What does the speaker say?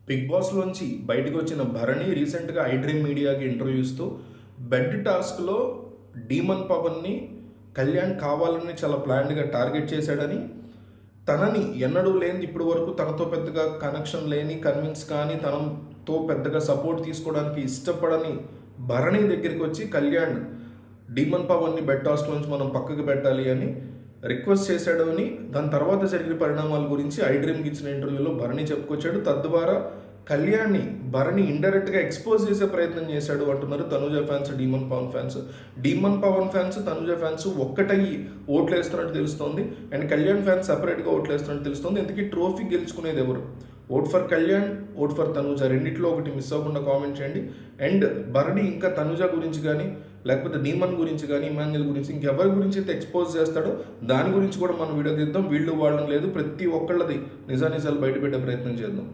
Big బాస్‌లోంచి బయటకొచ్చిన Bharani రీసెంట్‌గా I dream మీడియాకి interview ఇస్తూ బెడ్ టాస్క్‌లో డీమన్ పవన్‌ని కళ్యాణ్ కావాలని చాలా ప్లాన్డ్‌గా టార్గెట్ చేశాడని, తనని ఎన్నడూ లేనిది ఇప్పటి వరకు తనతో పెద్దగా కనెక్షన్ లేని, కన్విన్స్ కానీ, తనతో పెద్దగా సపోర్ట్ తీసుకోవడానికి ఇష్టపడని భరణి దగ్గరికి వచ్చి కళ్యాణ్ డీమన్ పవన్ని బెడ్ టాస్క్ నుంచి మనం పక్కకు పెట్టాలి అని రిక్వెస్ట్ చేశాడు అని, దాని తర్వాత జరిగిన పరిణామాల గురించి ఐ డ్రీమ్కి ఇచ్చిన ఇంటర్వ్యూలో భరణి చెప్పుకొచ్చాడు. తద్వారా కళ్యాణ్ని భరణి ఇండైరెక్ట్గా ఎక్స్పోజ్ చేసే ప్రయత్నం చేశాడు అంటున్నారు Tanuja fans, demon Pavan fans. Demon Pavan fans, Tanuja fans ఒక్కటయ్యి ఓట్లు వేస్తున్నట్టు తెలుస్తోంది. అండ్ కళ్యాణ్ ఫ్యాన్స్ సపరేట్గా ఓట్లు వేస్తున్నట్టు తెలుస్తోంది. ఎందుకు ట్రోఫీ గెలుచుకునేది ఎవరు? Vote for Kalyan, vote for Tanuja, రెండిట్లో ఒకటి మిస్ అవ్వకుండా కామెంట్ చేయండి. అండ్ భరణి ఇంకా తనుజ గురించి కానీ, లేకపోతే డీమన్ గురించి కానీ, ఇమాన్యుల్ గురించి, ఇంకెవరి గురించి అయితే ఎక్స్పోజ్ చేస్తాడో దాని గురించి కూడా మనం వీడియో తీద్దాం. వీళ్ళు వాళ్ళని లేదు, ప్రతి ఒక్కళ్ళది నిజానిజాలు బయటపెట్టే ప్రయత్నం చేద్దాం.